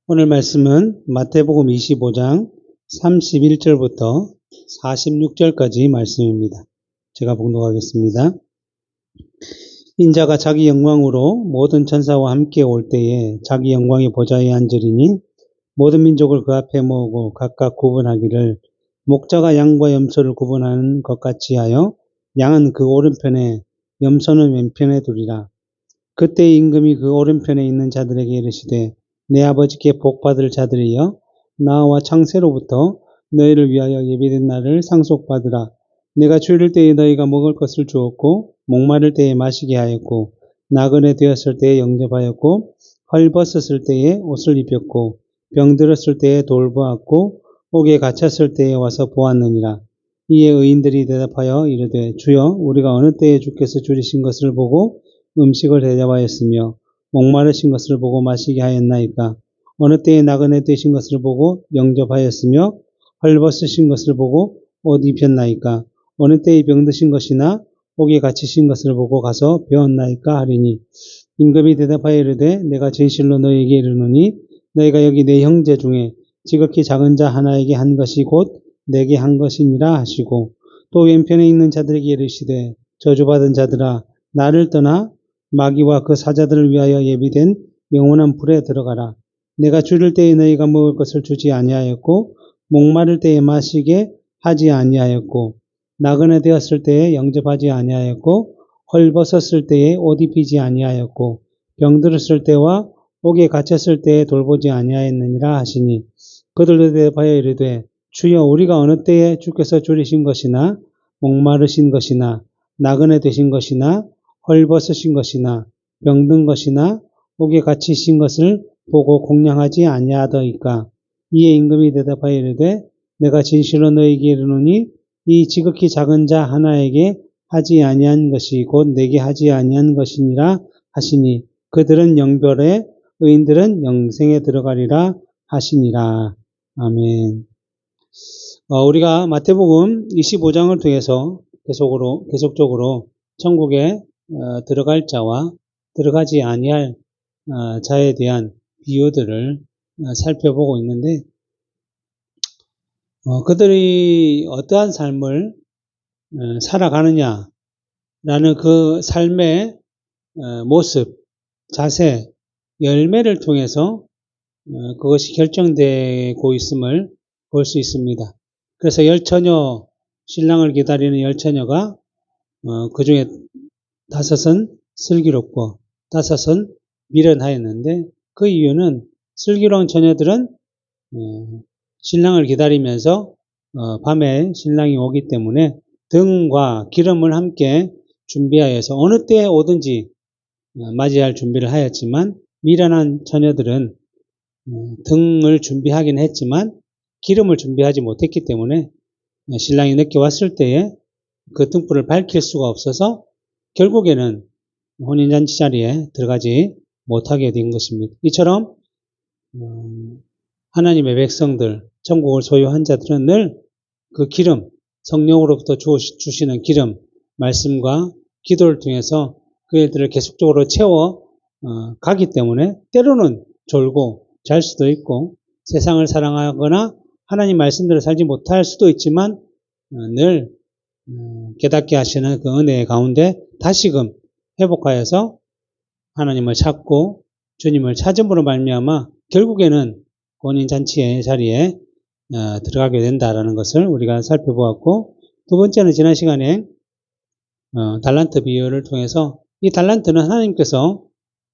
오늘 말씀은 마태복음 25장 31절부터 46절까지 말씀입니다. 제가 봉독하겠습니다. 인자가 자기 영광으로 모든 천사와 함께 올 때에 자기 영광의 보좌에 앉으리니 모든 민족을 그 앞에 모으고 각각 구분하기를 목자가 양과 염소를 구분하는 것 같이 하여 양은 그 오른편에 염소는 왼편에 두리라. 그때 임금이 그 오른편에 있는 자들에게 이르시되 내 아버지께 복받을 자들이여 나와 창세로부터 너희를 위하여 예비된 날을 상속받으라. 내가 주일 때에 너희가 먹을 것을 주었고 목마를 때에 마시게 하였고 나그네 되었을 때에 영접하였고 헐벗었을 때에 옷을 입혔고 병들었을 때에 돌보았고 옥에 갇혔을 때에 와서 보았느니라. 이에 의인들이 대답하여 이르되 주여 우리가 어느 때에 주께서 줄이신 것을 보고 음식을 대접하였으며 목마르신 것을 보고 마시게 하였나이까? 어느 때에 나그네 되신 것을 보고 영접하였으며 헐벗으신 것을 보고 옷 입혔나이까? 어느 때에 병드신 것이나 옥에 갇히신 것을 보고 가서 배웠나이까 하리니 임금이 대답하여 이르되 내가 진실로 너희에게 이르노니 너희가 여기 내 형제 중에 지극히 작은 자 하나에게 한 것이 곧 내게 한 것이니라 하시고 또 왼편에 있는 자들에게 이르시되 저주받은 자들아 나를 떠나 마귀와 그 사자들을 위하여 예비된 영원한 불에 들어가라. 내가 줄일 때에 너희가 먹을 것을 주지 아니하였고 목마를 때에 마시게 하지 아니하였고 나그네 되었을 때에 영접하지 아니하였고 헐벗었을 때에 옷 입히지 아니하였고 병들었을 때와 옥에 갇혔을 때에 돌보지 아니하였느니라 하시니 그들도 대답하여 이르되 주여 우리가 어느 때에 주께서 줄이신 것이나 목마르신 것이나 나그네 되신 것이나 헐벗으신 것이나 병든 것이나 옥에 갇히신 것을 보고 공양하지 아니하더이까. 이에 임금이 대답하여 이르되 내가 진실로 너희에게 이르노니 이 지극히 작은 자 하나에게 하지 아니한 것이 곧 내게 하지 아니한 것이니라 하시니 그들은 영별에 의인들은 영생에 들어가리라 하시니라. 아멘. 우리가 마태복음 25장을 통해서 계속적으로 천국에 들어갈 자와 들어가지 아니할 자에 대한 비유들을 살펴보고 있는데 그들이 어떠한 삶을 살아가느냐라는 그 삶의 모습, 자세, 열매를 통해서 그것이 결정되고 있음을 볼 수 있습니다. 그래서 열처녀, 신랑을 기다리는 열처녀가 그 중에 5은 슬기롭고 5은 미련하였는데 그 이유는 슬기로운 처녀들은 신랑을 기다리면서 밤에 신랑이 오기 때문에 등과 기름을 함께 준비하여서 어느 때에 오든지 맞이할 준비를 하였지만 미련한 처녀들은 등을 준비하긴 했지만 기름을 준비하지 못했기 때문에 신랑이 늦게 왔을 때에 그 등불을 밝힐 수가 없어서 결국에는 혼인잔치 자리에 들어가지 못하게 된 것입니다. 이처럼 하나님의 백성들, 천국을 소유한 자들은 늘 그 기름, 성령으로부터 주시는 기름, 말씀과 기도를 통해서 그 일들을 계속적으로 채워 가기 때문에 때로는 졸고 잘 수도 있고 세상을 사랑하거나 하나님 말씀대로 살지 못할 수도 있지만 늘 깨닫게 하시는 그 은혜 가운데 다시금 회복하여서 하나님을 찾고 주님을 찾음으로 말미암아 결국에는 혼인잔치의 자리에 들어가게 된다라는 것을 우리가 살펴보았고 두 번째는 지난 시간에 달란트 비유를 통해서 이 달란트는 하나님께서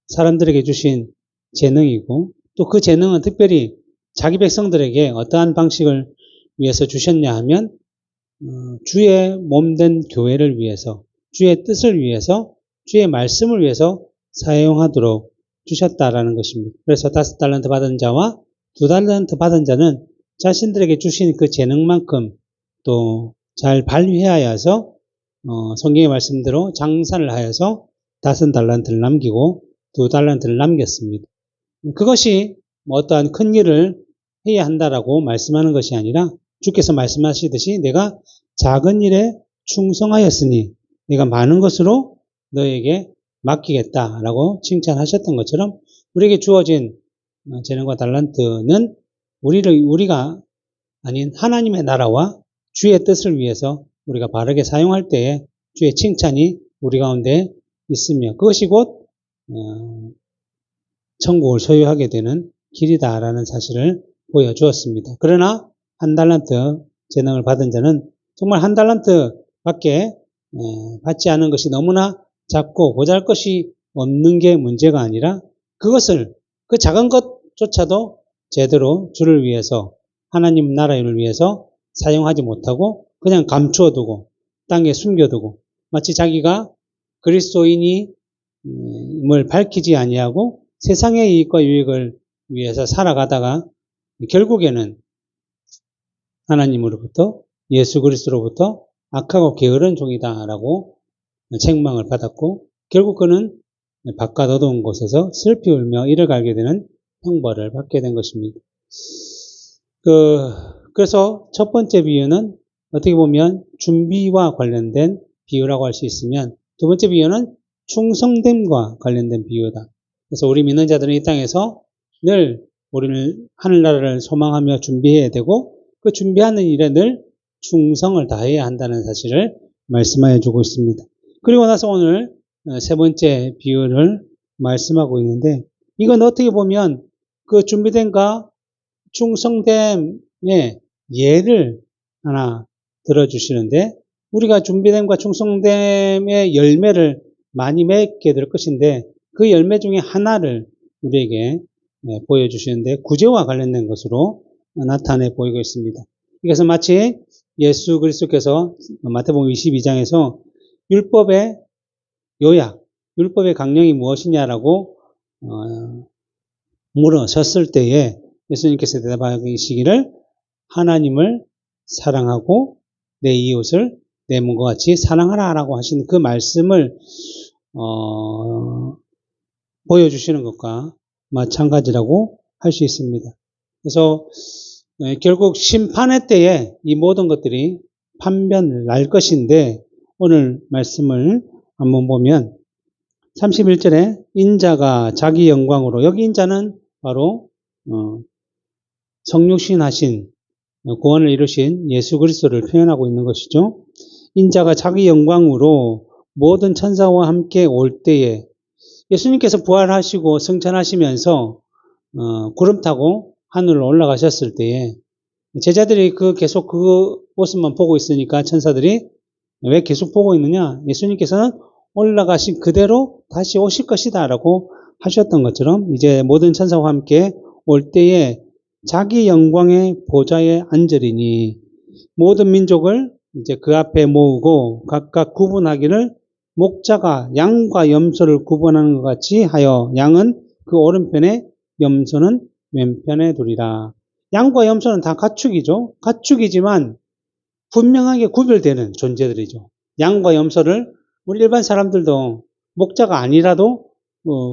사람들에게 주신 재능이고 또 그 재능은 특별히 자기 백성들에게 어떠한 방식을 위해서 주셨냐 하면 주의 몸된 교회를 위해서 주의 뜻을 위해서 주의 말씀을 위해서 사용하도록 주셨다라는 것입니다. 그래서 5달란트 받은 자와 2달란트 받은 자는 자신들에게 주신 그 재능만큼 또 잘 발휘하여서 성경의 말씀대로 장사를 하여서 5달란트를 남기고 2달란트를 남겼습니다. 그것이 어떠한 큰 일을 해야 한다라고 말씀하는 것이 아니라 주께서 말씀하시듯이 내가 작은 일에 충성하였으니 내가 많은 것으로 너에게 맡기겠다라고 칭찬하셨던 것처럼 우리에게 주어진 재능과 달란트는 우리가 아닌 하나님의 나라와 주의 뜻을 위해서 우리가 바르게 사용할 때에 주의 칭찬이 우리 가운데 있으며 그것이 곧 천국을 소유하게 되는 길이다라는 사실을 보여주었습니다. 그러나 한 달란트 재능을 받은 자는 정말 한 달란트밖에 받지 않은 것이 너무나 작고 보잘것이 없는 게 문제가 아니라 그것을 그 작은 것조차도 제대로 주를 위해서 하나님 나라를 위해서 사용하지 못하고 그냥 감추어두고 땅에 숨겨두고 마치 자기가 그리스도인임을 밝히지 아니하고 세상의 이익과 유익을 위해서 살아가다가 결국에는 하나님으로부터 예수 그리스도로부터 악하고 게으른 종이다라고 책망을 받았고 결국 그는 바깥 어두운 곳에서 슬피 울며 이를 갈게 되는 형벌을 받게 된 것입니다. 그래서 첫 번째 비유는 어떻게 보면 준비와 관련된 비유라고 할 수 있으면 두 번째 비유는 충성됨과 관련된 비유다. 그래서 우리 믿는 자들은 이 땅에서 늘 우리는 하늘나라를 소망하며 준비해야 되고 그 준비하는 일에 늘 충성을 다해야 한다는 사실을 말씀하여 주고 있습니다. 그리고 나서 오늘 세 번째 비유를 말씀하고 있는데 이건 어떻게 보면 그 준비됨과 충성됨의 예를 하나 들어주시는데 우리가 준비됨과 충성됨의 열매를 많이 맺게 될 것인데 그 열매 중에 하나를 우리에게 보여주시는데 구제와 관련된 것으로 나타내 보이고 있습니다. 이것은 마치 예수 그리스도께서 마태복음 22장에서 율법의 요약, 율법의 강령이 무엇이냐라고 물으셨을 때에 예수님께서 대답하시기를 하나님을 사랑하고 내 이웃을 내 몸과 같이 사랑하라라고 하신 그 말씀을 보여주시는 것과 마찬가지라고 할 수 있습니다. 그래서 결국 심판의 때에 이 모든 것들이 판변을 날 것인데 오늘 말씀을 한번 보면 31절에 인자가 자기 영광으로 여기 인자는 바로 성육신 하신 구원을 이루신 예수 그리스도를 표현하고 있는 것이죠. 인자가 자기 영광으로 모든 천사와 함께 올 때에 예수님께서 부활하시고 승천하시면서 구름 타고 하늘로 올라가셨을 때에 제자들이 계속 그 모습만 보고 있으니까 천사들이 왜 계속 보고 있느냐? 예수님께서는 올라가신 그대로 다시 오실 것이다 라고 하셨던 것처럼 이제 모든 천사와 함께 올 때에 자기 영광의 보좌에 앉으리니 모든 민족을 이제 그 앞에 모으고 각각 구분하기를 목자가 양과 염소를 구분하는 것 같이 하여 양은 그 오른편에 염소는 왼편에 두리라. 양과 염소는 다 가축이죠. 가축이지만 분명하게 구별되는 존재들이죠. 양과 염소를 우리 일반 사람들도 목자가 아니라도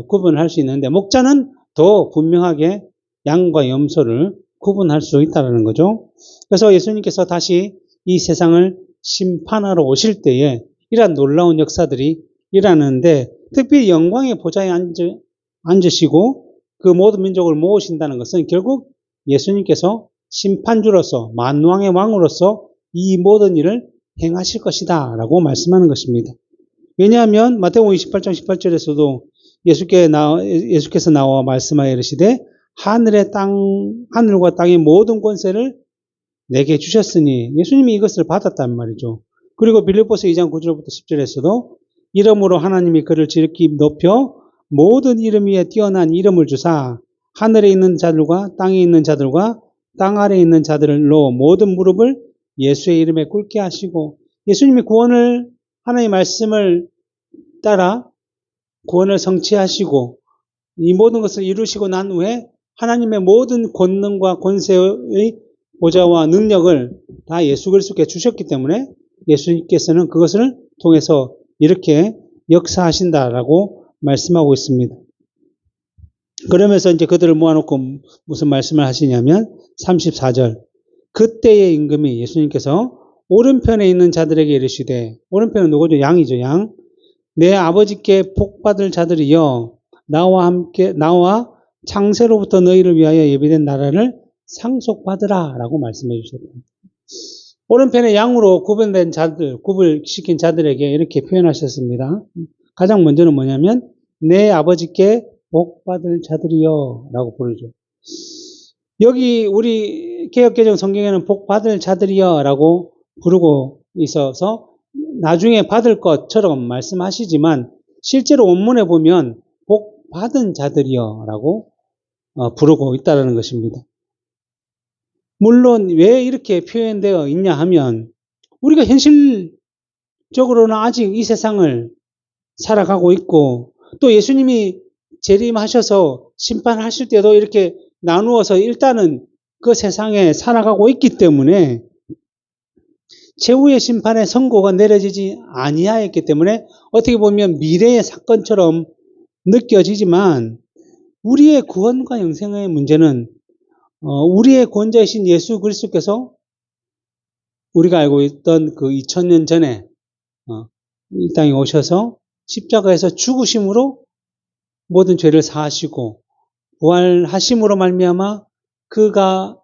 구분할 수 있는데 목자는 더 분명하게 양과 염소를 구분할 수 있다는 거죠. 그래서 예수님께서 다시 이 세상을 심판하러 오실 때에 이러한 놀라운 역사들이 일어나는데 특별히 영광의 보좌에 앉으시고 그 모든 민족을 모으신다는 것은 결국 예수님께서 심판주로서 만왕의 왕으로서 이 모든 일을 행하실 것이다 라고 말씀하는 것입니다. 왜냐하면 마태복음 28장 18절에서도 예수께서 나와 말씀하여 이르시되 하늘과 땅의 모든 권세를 내게 주셨으니 예수님이 이것을 받았단 말이죠. 그리고 빌립보서 2장 9절부터 10절에서도 이름으로 하나님이 그를 지극히 높여 모든 이름 위에 뛰어난 이름을 주사 하늘에 있는 자들과 땅에 있는 자들과 땅 아래에 있는 자들로 모든 무릎을 예수의 이름에 꿇게 하시고 예수님이 하나님의 말씀을 따라 구원을 성취하시고 이 모든 것을 이루시고 난 후에 하나님의 모든 권능과 권세의 보좌와 능력을 다 예수 그리스도께 주셨기 때문에 예수님께서는 그것을 통해서 이렇게 역사하신다라고 말씀하고 있습니다. 그러면서 이제 그들을 모아놓고 무슨 말씀을 하시냐면 34절 그때의 임금이 예수님께서 오른편에 있는 자들에게 이르시되 오른편은 누구죠? 양이죠. 양. 내 아버지께 복받을 자들이여 나와 창세로부터 너희를 위하여 예비된 나라를 상속받으라 라고 말씀해 주셨다. 오른편에 양으로 구분된 자들, 구분시킨 자들에게 이렇게 표현하셨습니다. 가장 먼저는 뭐냐면 내 아버지께 복받을 자들이여 라고 부르죠. 여기 우리 개역개정 성경에는 복받을 자들이여 라고 부르고 있어서 나중에 받을 것처럼 말씀하시지만 실제로 원문에 보면 복받은 자들이여 라고 부르고 있다는 것입니다. 물론 왜 이렇게 표현되어 있냐 하면 우리가 현실적으로는 아직 이 세상을 살아가고 있고 또 예수님이 재림하셔서 심판하실 때도 이렇게 나누어서 일단은 그 세상에 살아가고 있기 때문에 최후의 심판의 선고가 내려지지 아니하였기 때문에 어떻게 보면 미래의 사건처럼 느껴지지만 우리의 구원과 영생의 문제는 우리의 구원자이신 예수 그리스도께서 우리가 알고 있던 그 2000년 전에 이 땅에 오셔서 십자가에서 죽으심으로 모든 죄를 사하시고 부활하심으로 말미암아 그가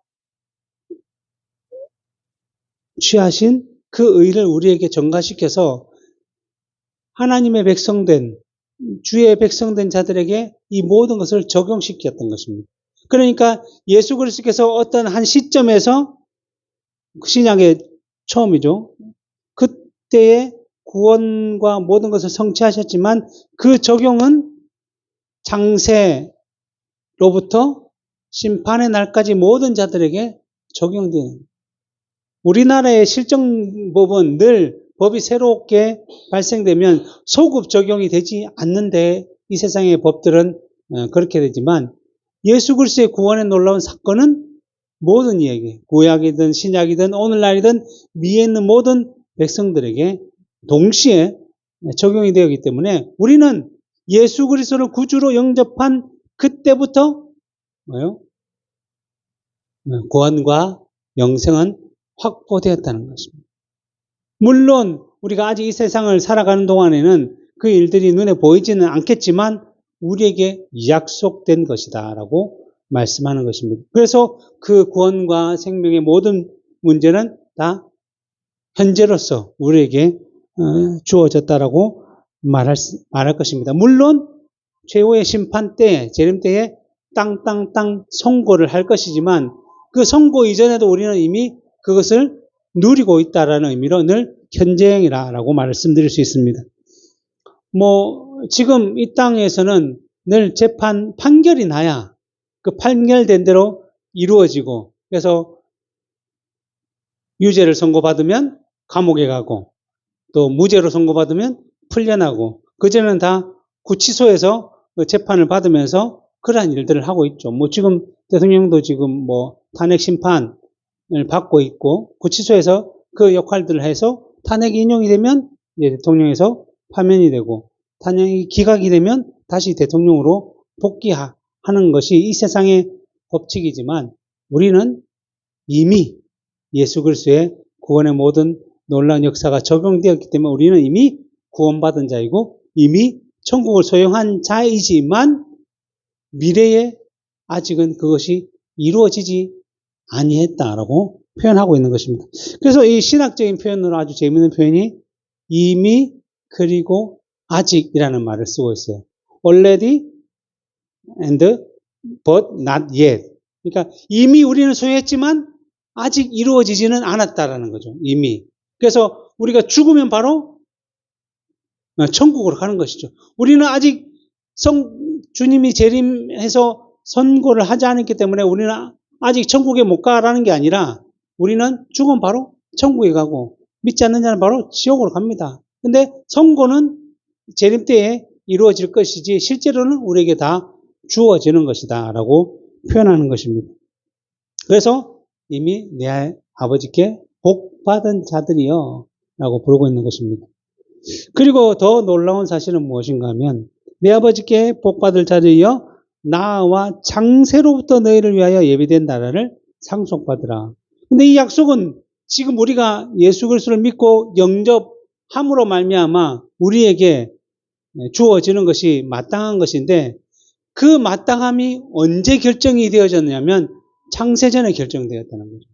취하신 그 의를 우리에게 전가시켜서 하나님의 백성된 주의 백성된 자들에게 이 모든 것을 적용시켰던 것입니다. 그러니까 예수 그리스도께서 어떤 한 시점에서 신약의 처음이죠. 그때의 구원과 모든 것을 성취하셨지만 그 적용은 장세로부터 심판의 날까지 모든 자들에게 적용되는. 우리나라의 실정법은 늘 법이 새롭게 발생되면 소급 적용이 되지 않는데 이 세상의 법들은 그렇게 되지만 예수 그리스도의 구원의 놀라운 사건은 모든 이에게 구약이든 신약이든 오늘날이든 미에 있는 모든 백성들에게 동시에 적용이 되었기 때문에 우리는 예수 그리스도를 구주로 영접한 그때부터 뭐요? 구원과 영생은 확보되었다는 것입니다. 물론 우리가 아직 이 세상을 살아가는 동안에는 그 일들이 눈에 보이지는 않겠지만 우리에게 약속된 것이다 라고 말씀하는 것입니다. 그래서 그 구원과 생명의 모든 문제는 다 현재로서 우리에게 주어졌다라고 말할 것입니다. 물론 최후의 심판 때, 재림 때에 땅 선고를 할 것이지만 그 선고 이전에도 우리는 이미 그것을 누리고 있다라는 의미로 늘 현재형이라고 말씀드릴 수 있습니다. 지금 이 땅에서는 늘 판결이 나야 그 판결된 대로 이루어지고 그래서 유죄를 선고받으면 감옥에 가고 또 무죄로 선고받으면 풀려나고 그전에는 다 구치소에서 재판을 받으면서 그러한 일들을 하고 있죠. 지금 대통령도 지금 탄핵 심판을 받고 있고 구치소에서 그 역할들을 해서 탄핵이 인용이 되면 이제 대통령에서 파면이 되고 탄핵이 기각이 되면 다시 대통령으로 복귀하는 것이 이 세상의 법칙이지만 우리는 이미 예수 그리스도의 구원의 모든 놀라운 역사가 적용되었기 때문에 우리는 이미 구원받은 자이고 이미 천국을 소유한 자이지만 미래에 아직은 그것이 이루어지지 아니했다라고 표현하고 있는 것입니다. 그래서 이 신학적인 표현으로 아주 재미있는 표현이 이미 그리고 아직이라는 말을 쓰고 있어요. already and but not yet. 그러니까 이미 우리는 소유했지만 아직 이루어지지는 않았다라는 거죠. 이미. 그래서 우리가 죽으면 바로 천국으로 가는 것이죠. 우리는 아직 주님이 재림해서 선고를 하지 않았기 때문에 우리는 아직 천국에 못 가라는 게 아니라 우리는 죽으면 바로 천국에 가고 믿지 않는 자는 바로 지옥으로 갑니다. 근데 선고는 재림 때에 이루어질 것이지 실제로는 우리에게 다 주어지는 것이다 라고 표현하는 것입니다. 그래서 이미 내 아버지께 복받은 자들이여 라고 부르고 있는 것입니다. 그리고 더 놀라운 사실은 무엇인가 하면 내 아버지께 복받을 자들이여 나와 창세로부터 너희를 위하여 예비된 나라를 상속받으라. 근데 이 약속은 지금 우리가 예수 그리스도를 믿고 영접함으로 말미암아 우리에게 주어지는 것이 마땅한 것인데 그 마땅함이 언제 결정이 되어졌냐면 창세전에 결정되었다는 거죠.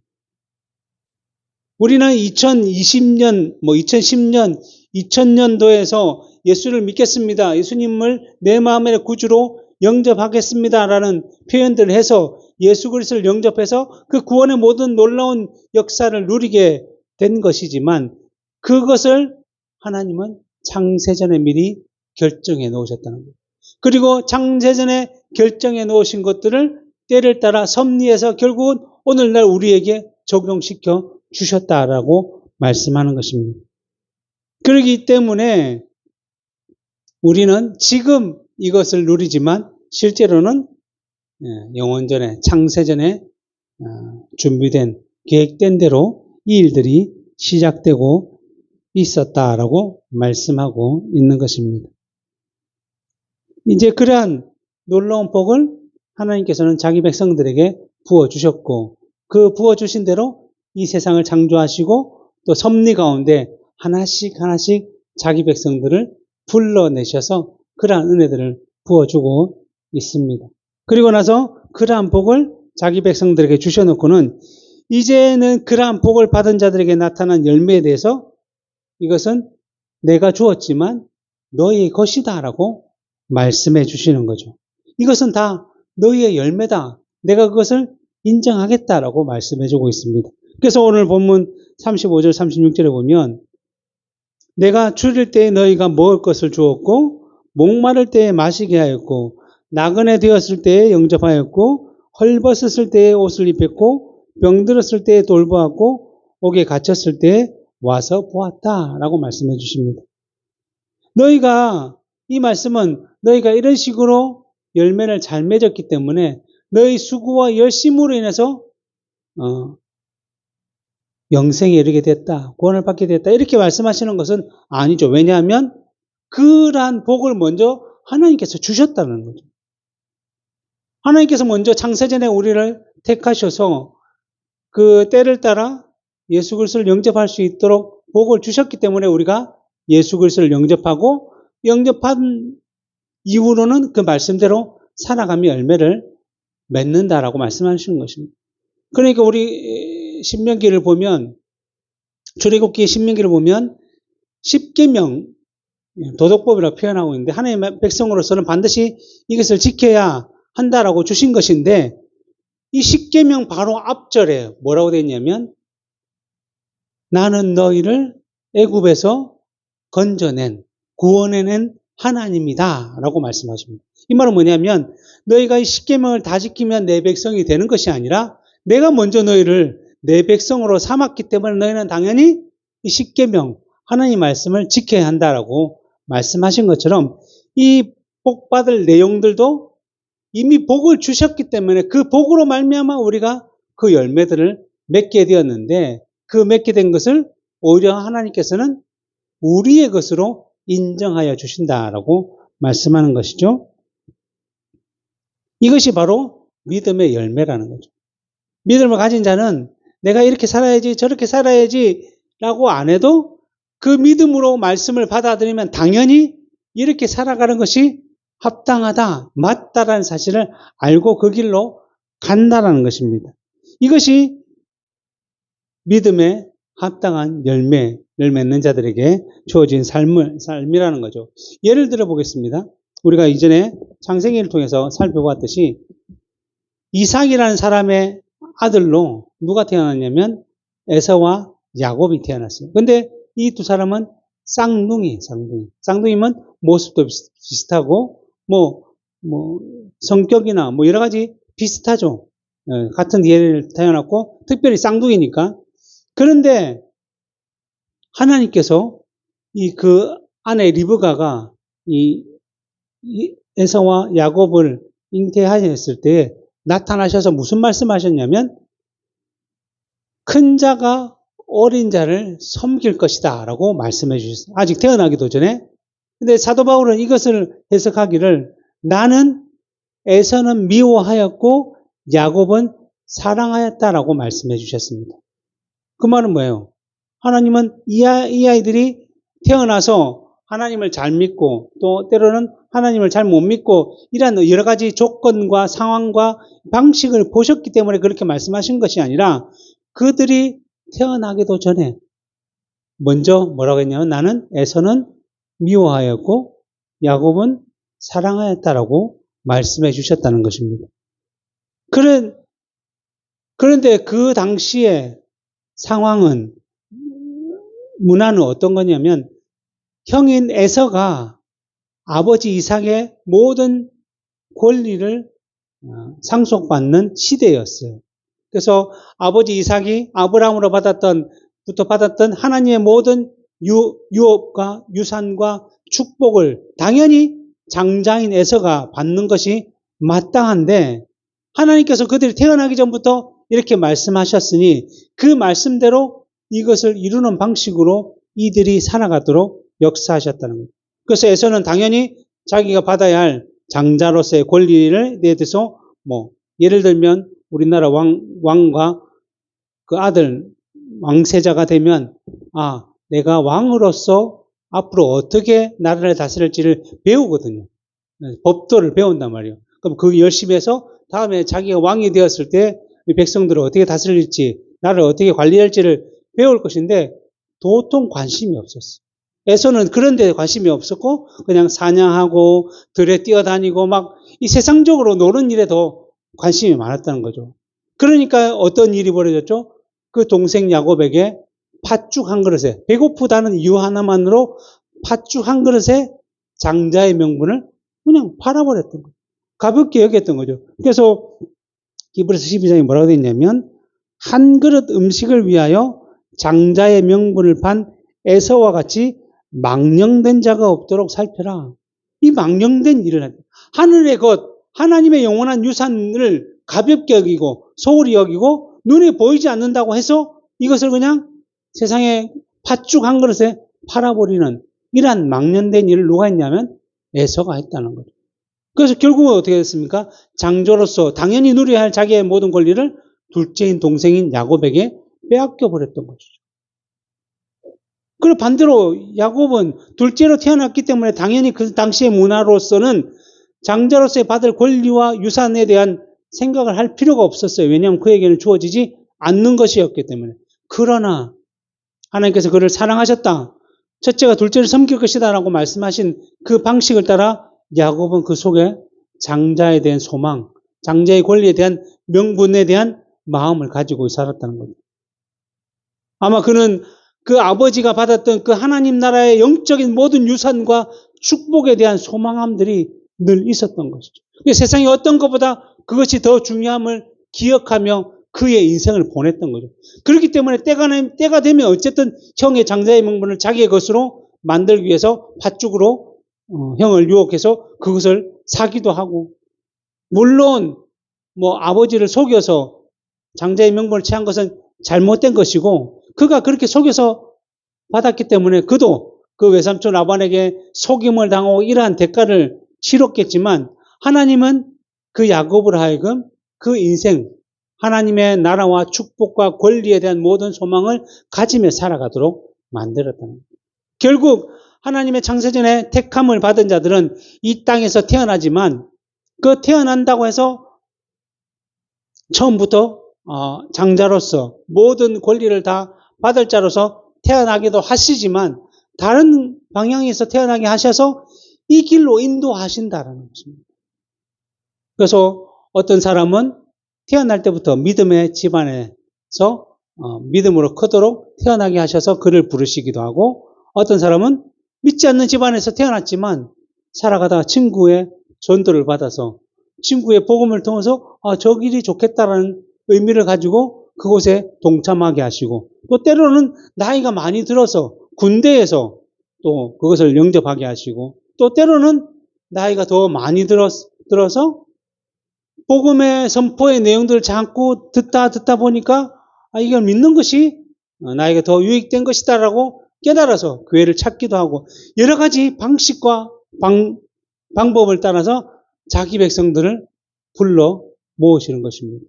우리는 2020년, 2010년, 2000년도에서 예수를 믿겠습니다. 예수님을 내 마음의 구주로 영접하겠습니다라는 표현들을 해서 예수 그리스도를 영접해서 그 구원의 모든 놀라운 역사를 누리게 된 것이지만 그것을 하나님은 창세전에 미리 결정해 놓으셨다는 거예요. 그리고 창세전에 결정해 놓으신 것들을 때를 따라 섭리해서 결국은 오늘날 우리에게 적용시켜 주셨다라고 말씀하는 것입니다. 그렇기 때문에 우리는 지금 이것을 누리지만 실제로는 영원전에 창세전에 준비된 계획된 대로 이 일들이 시작되고 있었다라고 말씀하고 있는 것입니다. 이제 그러한 놀라운 복을 하나님께서는 자기 백성들에게 부어주셨고 그 부어주신 대로 이 세상을 창조하시고 또 섭리 가운데 하나씩 자기 백성들을 불러내셔서 그러한 은혜들을 부어주고 있습니다. 그리고 나서 그러한 복을 자기 백성들에게 주셔놓고는 이제는 그러한 복을 받은 자들에게 나타난 열매에 대해서 이것은 내가 주었지만 너희의 것이다 라고 말씀해 주시는 거죠. 이것은 다 너희의 열매다. 내가 그것을 인정하겠다라고 말씀해 주고 있습니다. 그래서 오늘 본문 35절 36절에 보면 내가 줄일 때에 너희가 먹을 것을 주었고 목마를 때에 마시게 하였고 나그네 되었을 때에 영접하였고 헐벗었을 때에 옷을 입혔고 병들었을 때에 돌보았고 옥에 갇혔을 때에 와서 보았다라고 말씀해 주십니다. 너희가 이 말씀은 너희가 이런 식으로 열매를 잘 맺었기 때문에 너희 수고와 열심으로 인해서 영생에 이르게 됐다, 구원을 받게 됐다 이렇게 말씀하시는 것은 아니죠. 왜냐하면 그러한 복을 먼저 하나님께서 주셨다는 거죠. 하나님께서 먼저 창세전에 우리를 택하셔서 그 때를 따라 예수 그리스도를 영접할 수 있도록 복을 주셨기 때문에 우리가 예수 그리스도를 영접하고 영접한 이후로는 그 말씀대로 살아가며 열매를 맺는다라고 말씀하시는 것입니다. 그러니까 우리 신명기를 보면 출애굽기 신명기를 보면 10계명 도덕법이라고 표현하고 있는데 하나님의 백성으로서는 반드시 이것을 지켜야 한다라고 주신 것인데 이 10계명 바로 앞절에 뭐라고 되어 있냐면 나는 너희를 애굽에서 건져낸 구원해낸 하나님이다 라고 말씀하십니다. 이 말은 뭐냐면 너희가 이 10계명을 다 지키면 내 백성이 되는 것이 아니라 내가 먼저 너희를 내 백성으로 삼았기 때문에 너희는 당연히 이 10계명 하나님 말씀을 지켜야 한다라고 말씀하신 것처럼 이 복받을 내용들도 이미 복을 주셨기 때문에 그 복으로 말미암아 우리가 그 열매들을 맺게 되었는데 그 맺게 된 것을 오히려 하나님께서는 우리의 것으로 인정하여 주신다라고 말씀하는 것이죠. 이것이 바로 믿음의 열매라는 거죠. 믿음을 가진 자는 내가 이렇게 살아야지 저렇게 살아야지 라고 안 해도 그 믿음으로 말씀을 받아들이면 당연히 이렇게 살아가는 것이 합당하다, 맞다라는 사실을 알고 그 길로 간다라는 것입니다. 이것이 믿음의 합당한 열매를 맺는 자들에게 주어진 삶이라는 거죠. 예를 들어 보겠습니다. 우리가 이전에 창세기를 통해서 살펴보았듯이 이삭이라는 사람의 아들로 누가 태어났냐면 에서와 야곱이 태어났어요. 근데 이 두 사람은 쌍둥이면 모습도 비슷하고 성격이나 여러 가지 비슷하죠. 같은 DNA를 태어났고 특별히 쌍둥이니까. 그런데 하나님께서 그 아내 리브가가 이 에서와 야곱을 잉태하였을 때 나타나셔서 무슨 말씀하셨냐면 큰 자가 어린 자를 섬길 것이다 라고 말씀해 주셨어요. 아직 태어나기도 전에. 근데 사도 바울은 이것을 해석하기를 나는 에서는 미워하였고 야곱은 사랑하였다라고 말씀해 주셨습니다. 그 말은 뭐예요? 하나님은 이 아이들이 태어나서 하나님을 잘 믿고 또 때로는 하나님을 잘 못 믿고 이런 여러 가지 조건과 상황과 방식을 보셨기 때문에 그렇게 말씀하신 것이 아니라 그들이 태어나기도 전에 먼저 뭐라고 했냐면 나는 에서는 미워하였고 야곱은 사랑하였다라고 말씀해 주셨다는 것입니다. 그런데 그 당시의 상황은 문화는 어떤 거냐면 형인 에서가 아버지 이삭의 모든 권리를 상속받는 시대였어요. 그래서 아버지 이삭이 아브라함으로 받았던 하나님의 모든 유업과 유산과 축복을 당연히 장자인 에서가 받는 것이 마땅한데 하나님께서 그들이 태어나기 전부터 이렇게 말씀하셨으니 그 말씀대로 이것을 이루는 방식으로 이들이 살아가도록 역사하셨다는 거예요. 그래서 에서는 당연히 자기가 받아야 할 장자로서의 권리를 대해서 예를 들면 우리나라 왕과 그 아들 왕세자가 되면 내가 왕으로서 앞으로 어떻게 나라를 다스릴지를 배우거든요. 법도를 배운단 말이에요. 그럼 그 열심히 해서 다음에 자기가 왕이 되었을 때 백성들을 어떻게 다스릴지 나라를 어떻게 관리할지를 배울 것인데 도통 관심이 없었어요. 에서는 그런 데 관심이 없었고 그냥 사냥하고 들에 뛰어다니고 막 이 세상적으로 노는 일에 더 관심이 많았다는 거죠. 그러니까 어떤 일이 벌어졌죠? 그 동생 야곱에게 팥죽 한 그릇에 배고프다는 이유 하나만으로 팥죽 한 그릇에 장자의 명분을 그냥 팔아버렸던 거예요. 가볍게 여겼던 거죠. 그래서 히브리서 12장에 뭐라고 되어 있냐면 한 그릇 음식을 위하여 장자의 명분을 판 에서와 같이 망령된 자가 없도록 살펴라. 이 망령된 일을 한다. 하늘의 것, 하나님의 영원한 유산을 가볍게 여기고 소홀히 여기고 눈에 보이지 않는다고 해서 이것을 그냥 세상에 팥죽 한 그릇에 팔아버리는 이러한 망령된 일을 누가 했냐면 에서가 했다는 거죠. 그래서 결국은 어떻게 됐습니까? 장조로서 당연히 누려야 할 자기의 모든 권리를 둘째인 동생인 야곱에게 빼앗겨 버렸던 것이죠. 그리고 반대로 야곱은 둘째로 태어났기 때문에 당연히 그 당시의 문화로서는 장자로서의 받을 권리와 유산에 대한 생각을 할 필요가 없었어요. 왜냐하면 그에게는 주어지지 않는 것이었기 때문에. 그러나 하나님께서 그를 사랑하셨다. 첫째가 둘째를 섬길 것이다 라고 말씀하신 그 방식을 따라 야곱은 그 속에 장자에 대한 소망, 장자의 권리에 대한 명분에 대한 마음을 가지고 살았다는 거죠. 아마 그는 그 아버지가 받았던 그 하나님 나라의 영적인 모든 유산과 축복에 대한 소망함들이 늘 있었던 것이죠. 세상에 어떤 것보다 그것이 더 중요함을 기억하며 그의 인생을 보냈던 거죠. 그렇기 때문에 때가 되면 어쨌든 형의 장자의 명분을 자기의 것으로 만들기 위해서 팥죽으로 형을 유혹해서 그것을 사기도 하고, 물론 아버지를 속여서 장자의 명분을 취한 것은 잘못된 것이고 그가 그렇게 속여서 받았기 때문에 그도 그 외삼촌 라반에게 속임을 당하고 이러한 대가를 치렀겠지만 하나님은 그 야곱으로 하여금 그 인생 하나님의 나라와 축복과 권리에 대한 모든 소망을 가지며 살아가도록 만들었다는 거예요. 결국 하나님의 창세전에 택함을 받은 자들은 이 땅에서 태어나지만 그 태어난다고 해서 처음부터 장자로서 모든 권리를 다 받을 자로서 태어나기도 하시지만 다른 방향에서 태어나게 하셔서 이 길로 인도하신다라는 것입니다. 그래서 어떤 사람은 태어날 때부터 믿음의 집안에서 믿음으로 크도록 태어나게 하셔서 그를 부르시기도 하고, 어떤 사람은 믿지 않는 집안에서 태어났지만 살아가다가 친구의 전도를 받아서 친구의 복음을 통해서 저 길이 좋겠다라는 의미를 가지고 그곳에 동참하게 하시고, 또 때로는 나이가 많이 들어서 군대에서 또 그것을 영접하게 하시고, 또 때로는 나이가 더 많이 들어서 복음의 선포의 내용들을 자꾸 듣다 보니까 이걸 믿는 것이 나에게 더 유익된 것이다라고 깨달아서 교회를 찾기도 하고, 여러 가지 방식과 방법을 따라서 자기 백성들을 불러 모으시는 것입니다.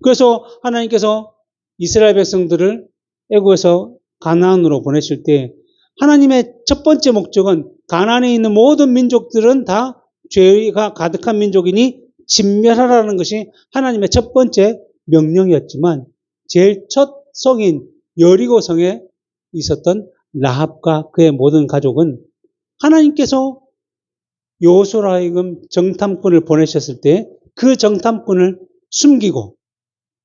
그래서 하나님께서 이스라엘 백성들을 애국에서 가나안으로 보내실 때 하나님의 첫 번째 목적은 가나안에 있는 모든 민족들은 다 죄가 가득한 민족이니 진멸하라는 것이 하나님의 첫 번째 명령이었지만 제일 첫 성인 여리고 성에 있었던 라합과 그의 모든 가족은 하나님께서 여호수아로 하여금 정탐꾼을 보내셨을 때 그 정탐꾼을 숨기고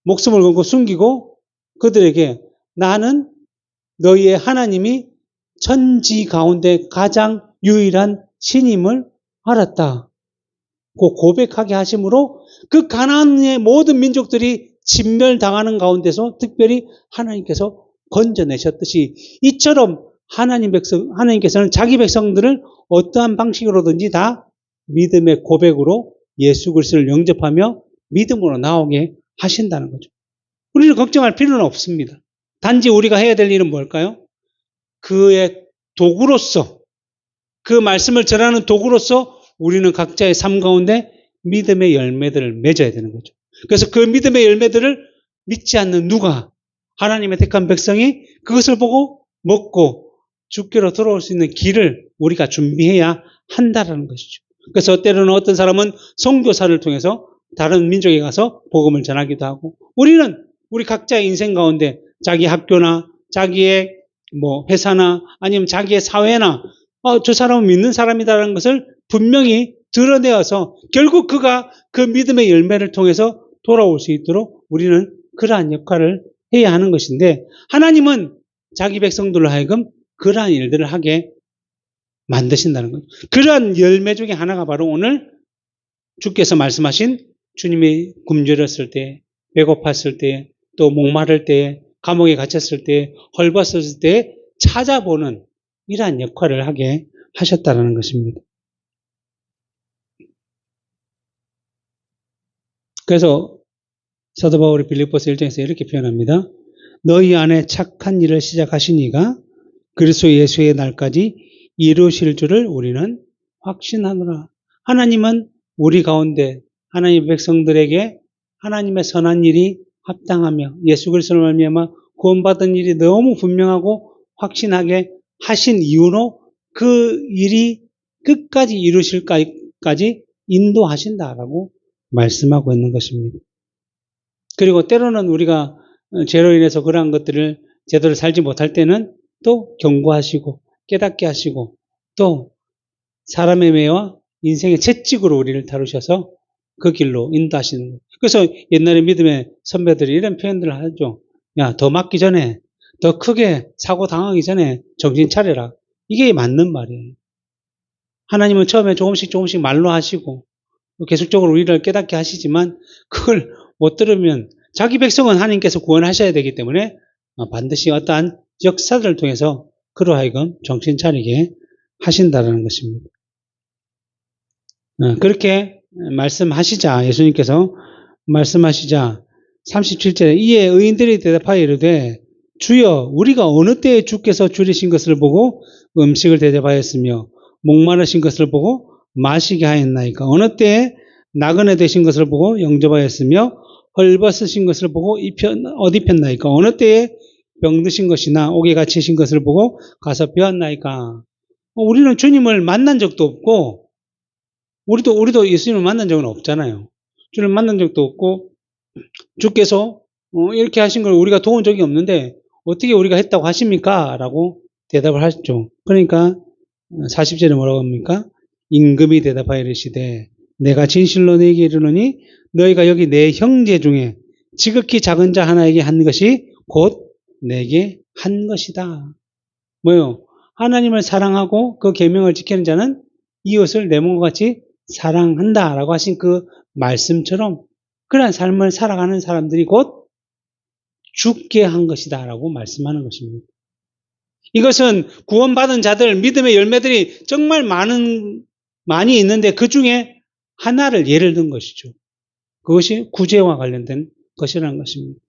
목숨을 걸고 숨기고 그들에게 나는 너희의 하나님이 천지 가운데 가장 유일한 신임을 알았다. 고백하게 하심으로 그 가나안의 모든 민족들이 진멸당하는 가운데서 특별히 하나님께서 건져내셨듯이 이처럼 하나님께서는 자기 백성들을 어떠한 방식으로든지 다 믿음의 고백으로 예수 그리스도를 영접하며 믿음으로 나오게 하신다는 거죠. 우리는 걱정할 필요는 없습니다. 단지 우리가 해야 될 일은 뭘까요? 그의 도구로서 그 말씀을 전하는 도구로서 우리는 각자의 삶 가운데 믿음의 열매들을 맺어야 되는 거죠. 그래서 그 믿음의 열매들을 믿지 않는 누가 하나님의 택한 백성이 그것을 보고 먹고 주께로 돌아올 수 있는 길을 우리가 준비해야 한다는 것이죠. 그래서 때로는 어떤 사람은 선교사를 통해서 다른 민족에 가서 복음을 전하기도 하고 우리는 우리 각자의 인생 가운데 자기 학교나 자기의 회사나 아니면 자기의 사회나 저 사람은 믿는 사람이다라는 것을 분명히 드러내어서 결국 그가 그 믿음의 열매를 통해서 돌아올 수 있도록 우리는 그러한 역할을 해야 하는 것인데 하나님은 자기 백성들로 하여금 그러한 일들을 하게 만드신다는 거죠. 그러한 열매 중에 하나가 바로 오늘 주께서 말씀하신 주님이 굶주렸을 때, 배고팠을 때, 또 목마를 때, 감옥에 갇혔을 때, 헐벗었을 때 찾아보는 이러한 역할을 하게 하셨다는 것입니다. 그래서 사도 바울이 빌립보서 1장에서 이렇게 표현합니다. 너희 안에 착한 일을 시작하신 이가 그리스도 예수의 날까지 이루실 줄을 우리는 확신하노라. 하나님은 우리 가운데 하나님의 백성들에게 하나님의 선한 일이 합당하며 예수 그리스도를 말미암아 구원받은 일이 너무 분명하고 확신하게 하신 이유로 그 일이 끝까지 이루실까지 인도하신다라고 말씀하고 있는 것입니다. 그리고 때로는 우리가 죄로 인해서 그러한 것들을 제대로 살지 못할 때는 또 경고하시고 깨닫게 하시고 또 사람의 매와 인생의 채찍으로 우리를 다루셔서 그 길로 인도하시는 거예요. 그래서 옛날에 믿음의 선배들이 이런 표현들을 하죠. 야, 더 맞기 전에 더 크게 사고 당하기 전에 정신 차려라. 이게 맞는 말이에요. 하나님은 처음에 조금씩 말로 하시고 계속적으로 우리를 깨닫게 하시지만 그걸 못 들으면 자기 백성은 하나님께서 구원하셔야 되기 때문에 반드시 어떠한 역사들을 통해서 그로 하여금 정신 차리게 하신다는 것입니다. 그렇게 말씀하시자 예수님께서 말씀하시자 37절에 이에 의인들이 대답하여 이르되 주여 우리가 어느 때에 주께서 줄이신 것을 보고 음식을 대접하였으며 목마르신 것을 보고 마시게 하였나이까 어느 때에 나그네 되신 것을 보고 영접하였으며 헐벗으신 것을 보고 옷 입혔나이까 어느 때에 병드신 것이나 옥에 갇히신 것을 보고 가서 배웠나이까. 우리는 주님을 만난 적도 없고 우리도 예수님을 만난 적은 없잖아요. 주님을 만난 적도 없고 주께서 이렇게 하신 걸 우리가 도운 적이 없는데 어떻게 우리가 했다고 하십니까? 라고 대답을 하셨죠. 그러니까 40절에 뭐라고 합니까? 임금이 대답하여 이르시되 내가 진실로 너희에게 이르노니 너희가 여기 내 형제 중에 지극히 작은 자 하나에게 한 것이 곧 내게 한 것이다. 뭐요? 하나님을 사랑하고 그 계명을 지키는 자는 이웃을 내 몸과 같이 사랑한다라고 하신 그 말씀처럼 그러한 삶을 살아가는 사람들이 곧 죽게 한 것이다라고 말씀하는 것입니다. 이것은 구원받은 자들, 믿음의 열매들이 정말 많이 있는데 그 중에 하나를 예를 든 것이죠. 그것이 구제와 관련된 것이라는 것입니다.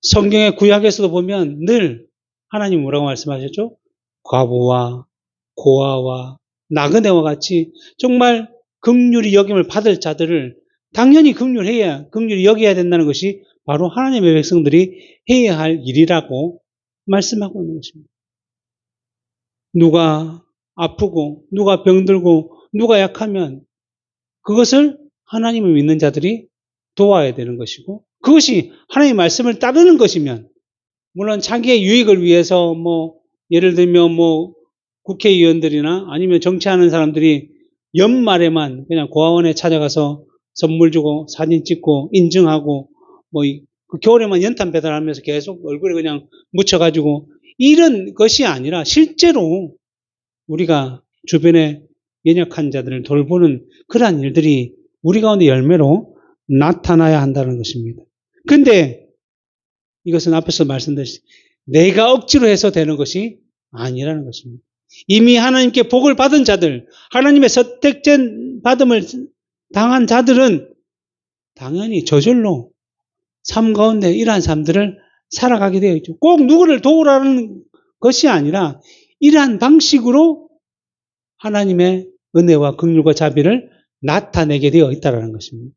성경의 구약에서도 보면 늘 하나님 뭐라고 말씀하셨죠? 과부와 고아와 나그네와 같이 정말 긍휼히 여김을 받을 자들을 당연히 긍휼히 여겨야 된다는 것이 바로 하나님의 백성들이 해야 할 일이라고 말씀하고 있는 것입니다. 누가 아프고 누가 병들고 누가 약하면 그것을 하나님을 믿는 자들이 도와야 되는 것이고 그것이 하나님의 말씀을 따르는 것이면 물론 자기의 유익을 위해서 예를 들면 국회의원들이나 아니면 정치하는 사람들이 연말에만 그냥 고아원에 찾아가서 선물 주고 사진 찍고 인증하고 그 겨울에만 연탄 배달하면서 계속 얼굴에 그냥 묻혀가지고 이런 것이 아니라 실제로 우리가 주변에 연약한 자들을 돌보는 그러한 일들이 우리 가운데 열매로 나타나야 한다는 것입니다. 근데 이것은 앞에서 말씀드렸듯이 내가 억지로 해서 되는 것이 아니라는 것입니다. 이미 하나님께 복을 받은 자들, 하나님의 선택된 받음을 당한 자들은 당연히 저절로 삶 가운데 이러한 삶들을 살아가게 되어 있죠. 꼭 누구를 도우라는 것이 아니라 이러한 방식으로 하나님의 은혜와 긍휼과 자비를 나타내게 되어 있다는 것입니다.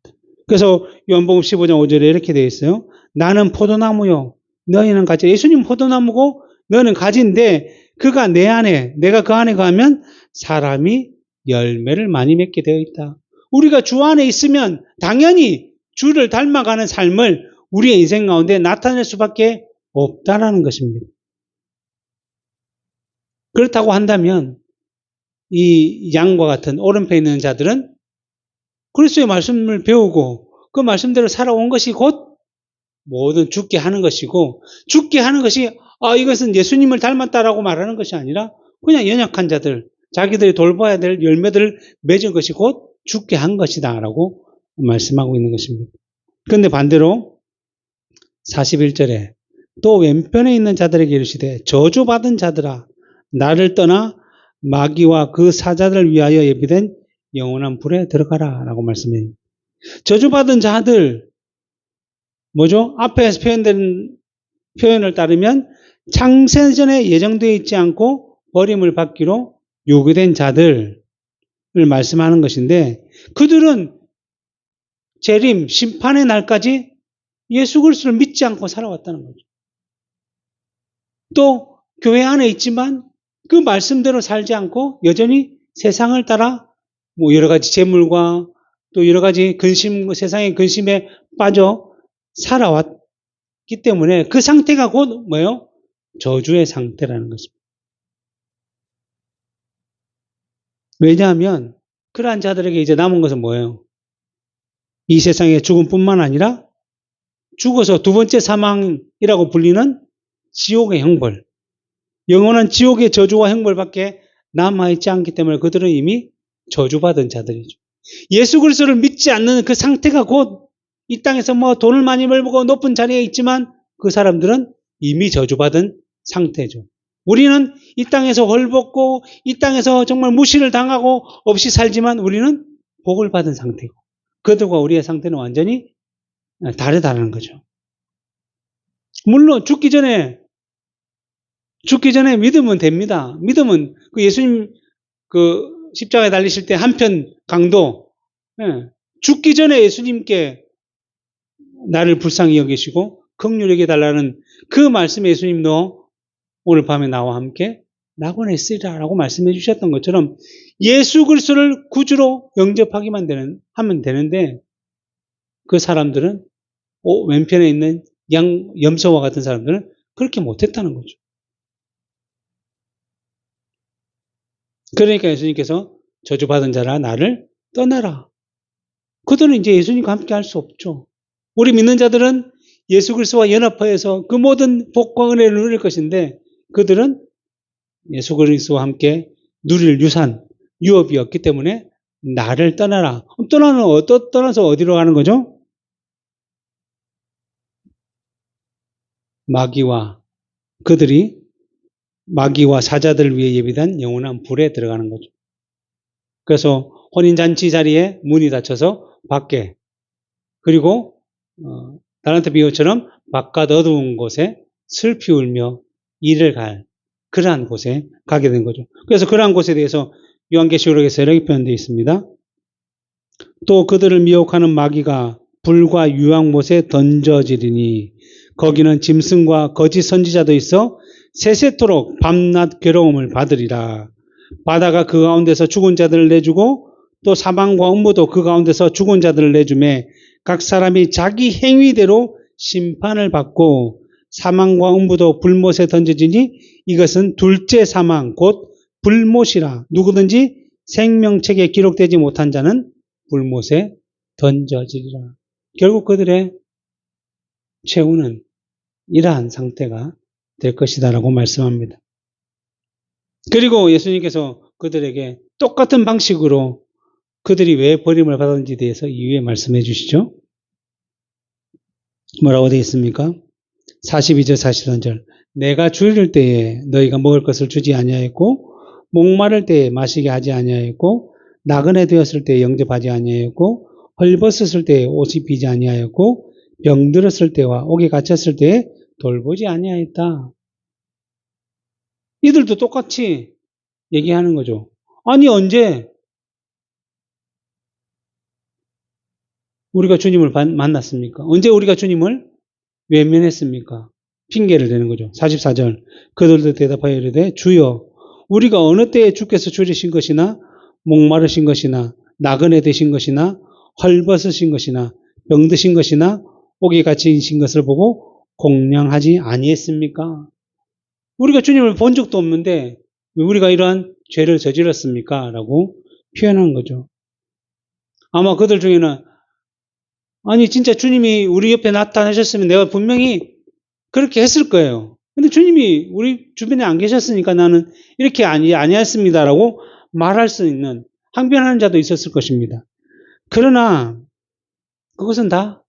그래서 요한복음 15장 5절에 이렇게 되어 있어요. 나는 포도나무요 너희는 가지. 예수님 포도나무고 너는 가지인데 그가 내 안에 내가 그 안에 가면 사람이 열매를 많이 맺게 되어 있다. 우리가 주 안에 있으면 당연히 주를 닮아가는 삶을 우리의 인생 가운데 나타낼 수밖에 없다라는 것입니다. 그렇다고 한다면 이 양과 같은 오른편에 있는 자들은 그리스도의 말씀을 배우고 그 말씀대로 살아온 것이 곧 모든 죽게 하는 것이고 죽게 하는 것이 이것은 예수님을 닮았다라고 말하는 것이 아니라 그냥 연약한 자들, 자기들이 돌봐야 될 열매들을 맺은 것이 곧 죽게 한 것이다라고 말씀하고 있는 것입니다. 그런데 반대로 41절에 또 왼편에 있는 자들에게 이르시되 저주받은 자들아 나를 떠나 마귀와 그 사자들을 위하여 예비된 영원한 불에 들어가라 라고 말씀해요. 저주받은 자들 뭐죠? 앞에서 표현된 표현을 따르면 창세전에 예정되어 있지 않고 버림을 받기로 요구된 자들을 말씀하는 것인데 그들은 재림, 심판의 날까지 예수 그리스도를 믿지 않고 살아왔다는 거죠. 또 교회 안에 있지만 그 말씀대로 살지 않고 여전히 세상을 따라 여러 가지 재물과 또 여러 가지 세상의 근심에 빠져 살아왔기 때문에 그 상태가 곧 뭐예요? 저주의 상태라는 것입니다. 왜냐하면 그러한 자들에게 이제 남은 것은 뭐예요? 이 세상의 죽음뿐만 아니라 죽어서 두 번째 사망이라고 불리는 지옥의 형벌, 영원한 지옥의 저주와 형벌밖에 남아있지 않기 때문에 그들은 이미 저주받은 자들이죠. 예수 그리스도를 믿지 않는 그 상태가 곧 이 땅에서 돈을 많이 벌고 높은 자리에 있지만 그 사람들은 이미 저주받은 상태죠. 우리는 이 땅에서 헐벗고 이 땅에서 정말 무시를 당하고 없이 살지만 우리는 복을 받은 상태고 그들과 우리의 상태는 완전히 다르다는 거죠. 물론 죽기 전에 믿으면 됩니다. 믿으면 그 예수님 그 십자가에 달리실 때 한편 강도 죽기 전에 예수님께 나를 불쌍히 여기시고 긍휼히 여겨 달라는 그 말씀에 예수님도 오늘 밤에 나와 함께 낙원에 있으리라라고 말씀해 주셨던 것처럼 예수 그리스도를 구주로 영접하기만 하면 되는데 그 사람들은 왼편에 있는 염소와 같은 사람들은 그렇게 못했다는 거죠. 그러니까 예수님께서 저주받은 자라 나를 떠나라. 그들은 이제 예수님과 함께 할 수 없죠. 우리 믿는 자들은 예수 그리스도와 연합하여서 그 모든 복과 은혜를 누릴 것인데 그들은 예수 그리스도와 함께 누릴 유업이 없기 때문에 나를 떠나라. 떠나서 어디로 가는 거죠? 마귀와 사자들을 위해 예비된 영원한 불에 들어가는 거죠. 그래서 혼인잔치 자리에 문이 닫혀서 밖에 그리고 다란트 비유처럼 바깥 어두운 곳에 슬피 울며 이를 갈 그러한 곳에 가게 된 거죠. 그래서 그러한 곳에 대해서 요한계시록에서 이렇게 표현되어 있습니다. 또 그들을 미혹하는 마귀가 불과 유황못에 던져지리니 거기는 짐승과 거짓 선지자도 있어 세세토록 밤낮 괴로움을 받으리라. 바다가 그 가운데서 죽은 자들을 내주고 또 사망과 음부도 그 가운데서 죽은 자들을 내주매 각 사람이 자기 행위대로 심판을 받고 사망과 음부도 불못에 던져지니 이것은 둘째 사망 곧 불못이라. 누구든지 생명책에 기록되지 못한 자는 불못에 던져지리라. 결국 그들의 최후는 이러한 상태가 될 것이다라고 말씀합니다. 그리고 예수님께서 그들에게 똑같은 방식으로 그들이 왜 버림을 받았는지에 대해서 이후에 말씀해 주시죠. 뭐라고 되어 있습니까? 42절 43절 내가 줄일 때에 너희가 먹을 것을 주지 아니하였고 목마를 때에 마시게 하지 아니하였고 나그네 되었을 때에 영접하지 아니하였고 헐벗었을 때에 옷이 비지 아니하였고 병들었을 때와 옥에 갇혔을 때에 돌보지 아니하였다. 이들도 똑같이 얘기하는 거죠. 아니 언제 우리가 주님을 만났습니까? 언제 우리가 주님을 외면했습니까? 핑계를 대는 거죠. 44절 그들도 대답하여 이르되 주여 우리가 어느 때에 주께서 줄이신 것이나 목마르신 것이나 나그네 되신 것이나 헐벗으신 것이나 병드신 것이나 옥에 갇히신 것을 보고 공양하지 아니했습니까? 우리가 주님을 본 적도 없는데 왜 우리가 이러한 죄를 저질렀습니까? 라고 표현한 거죠. 아마 그들 중에는 아니 진짜 주님이 우리 옆에 나타나셨으면 내가 분명히 그렇게 했을 거예요. 근데 주님이 우리 주변에 안 계셨으니까 나는 이렇게 아니했습니다라고 말할 수 있는 항변하는 자도 있었을 것입니다. 그러나 그것은 다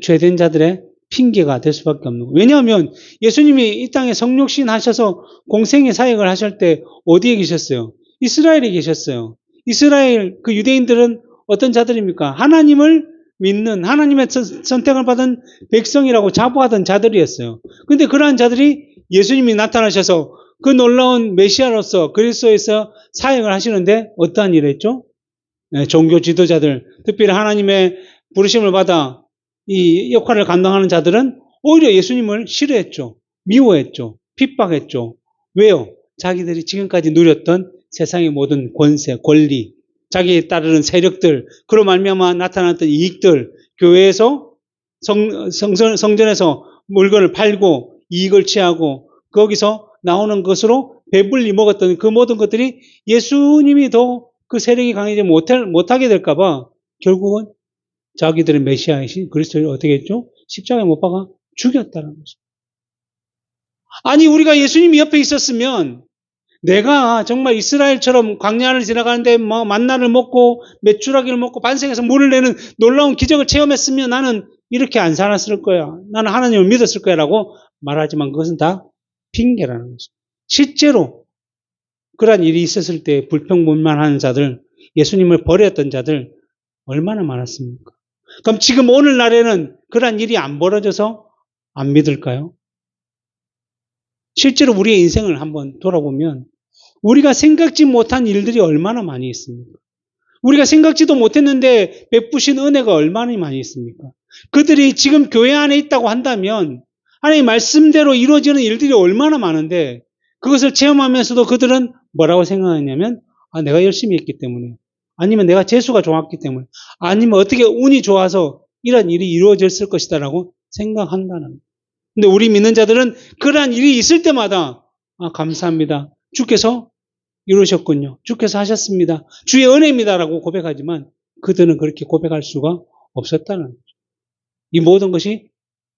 죄된 자들의 핑계가 될 수밖에 없는 거예요. 왜냐하면 예수님이 이 땅에 성육신 하셔서 공생의 사역을 하실 때 어디에 계셨어요? 이스라엘에 계셨어요. 이스라엘 그 유대인들은 어떤 자들입니까? 하나님을 믿는 하나님의 선택을 받은 백성이라고 자부하던 자들이었어요. 그런데 그러한 자들이 예수님이 나타나셔서 그 놀라운 메시아로서 그리스도에서 사역을 하시는데 어떠한 일을 했죠? 종교 지도자들, 특별히 하나님의 부르심을 받아 이 역할을 감당하는 자들은 오히려 예수님을 싫어했죠. 미워했죠. 핍박했죠. 왜요? 자기들이 지금까지 누렸던 세상의 모든 권세, 권리, 자기에 따르는 세력들, 그로 말미암아 나타났던 이익들, 교회에서 성전에서 물건을 팔고 이익을 취하고 거기서 나오는 것으로 배불리 먹었던 그 모든 것들이 예수님이 더 그 세력이 강해지지 못하게 될까봐 결국은 자기들의 메시아이신 그리스도를 어떻게 했죠? 십자가에 못 박아 죽였다는 거죠. 아니 우리가 예수님이 옆에 있었으면 내가 정말 이스라엘처럼 광야를 지나가는데 뭐 만나를 먹고 메추라기를 먹고 반석에서 물을 내는 놀라운 기적을 체험했으면 나는 이렇게 안 살았을 거야. 나는 하나님을 믿었을 거야 라고 말하지만 그것은 다 핑계라는 거죠. 실제로 그러한 일이 있었을 때 불평불만하는 자들, 예수님을 버렸던 자들 얼마나 많았습니까? 그럼 지금 오늘날에는 그러한 일이 안 벌어져서 안 믿을까요? 실제로 우리의 인생을 한번 돌아보면 우리가 생각지 못한 일들이 얼마나 많이 있습니까? 우리가 생각지도 못했는데 베푸신 은혜가 얼마나 많이 있습니까? 그들이 지금 교회 안에 있다고 한다면 하나님 말씀대로 이루어지는 일들이 얼마나 많은데 그것을 체험하면서도 그들은 뭐라고 생각하냐면 내가 열심히 했기 때문에 아니면 내가 재수가 좋았기 때문에 아니면 어떻게 운이 좋아서 이런 일이 이루어졌을 것이다라고 생각한다는 거예요. 근데 우리 믿는 자들은 그러한 일이 있을 때마다 감사합니다. 주께서 이루셨군요. 주께서 하셨습니다. 주의 은혜입니다라고 고백하지만 그들은 그렇게 고백할 수가 없었다는 거죠. 이 모든 것이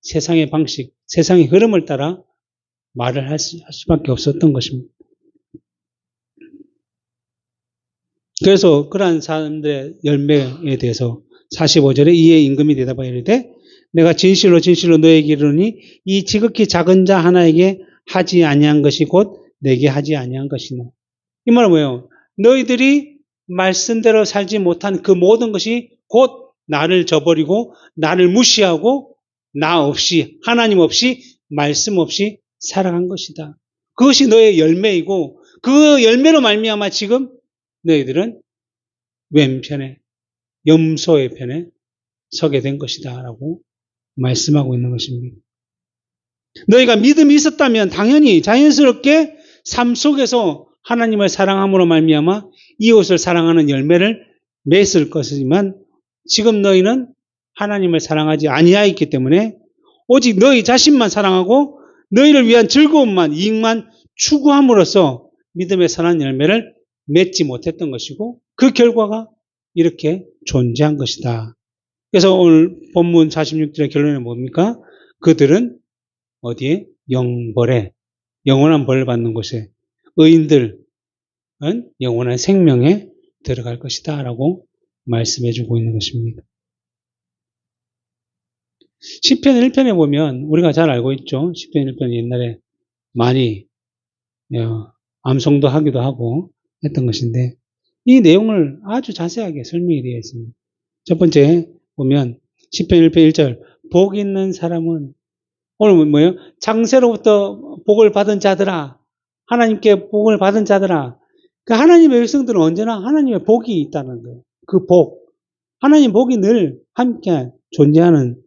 세상의 방식, 세상의 흐름을 따라 말을 할 수밖에 없었던 것입니다. 그래서 그러한 사람들의 열매에 대해서 45절에 이에 임금이 대답하여 이르되 내가 진실로 진실로 너에게 이르노니 이 지극히 작은 자 하나에게 하지 아니한 것이 곧 내게 하지 아니한 것이노. 이 말은 뭐예요? 너희들이 말씀대로 살지 못한 그 모든 것이 곧 나를 저버리고 나를 무시하고 나 없이 하나님 없이 말씀 없이 살아간 것이다. 그것이 너의 열매이고 그 열매로 말미암아 지금 너희들은 왼편에 염소의 편에 서게 된 것이다 라고 말씀하고 있는 것입니다. 너희가 믿음이 있었다면 당연히 자연스럽게 삶 속에서 하나님을 사랑함으로 말미암아 이웃을 사랑하는 열매를 맺을 것이지만 지금 너희는 하나님을 사랑하지 아니하였기 때문에 오직 너희 자신만 사랑하고 너희를 위한 즐거움만, 이익만 추구함으로써 믿음의 선한 열매를 맺지 못했던 것이고 그 결과가 이렇게 존재한 것이다. 그래서 오늘 본문 46절의 결론은 뭡니까? 그들은 어디에? 영벌에, 영원한 벌을 받는 곳에, 의인들은 영원한 생명에 들어갈 것이다 라고 말씀해주고 있는 것입니다. 시편 1편에 보면 우리가 잘 알고 있죠. 시편 1편 옛날에 많이 암송도 하기도 하고 했던 것인데 이 내용을 아주 자세하게 설명이 되어 있습니다. 첫 번째 보면 시편 1편 1절 복 있는 사람은 오늘 뭐예요? 장세로부터 복을 받은 자들아, 하나님께 복을 받은 자들아. 그 하나님의 백성들은 언제나 하나님의 복이 있다는 거예요. 그 복, 하나님 복이 늘 함께 존재하는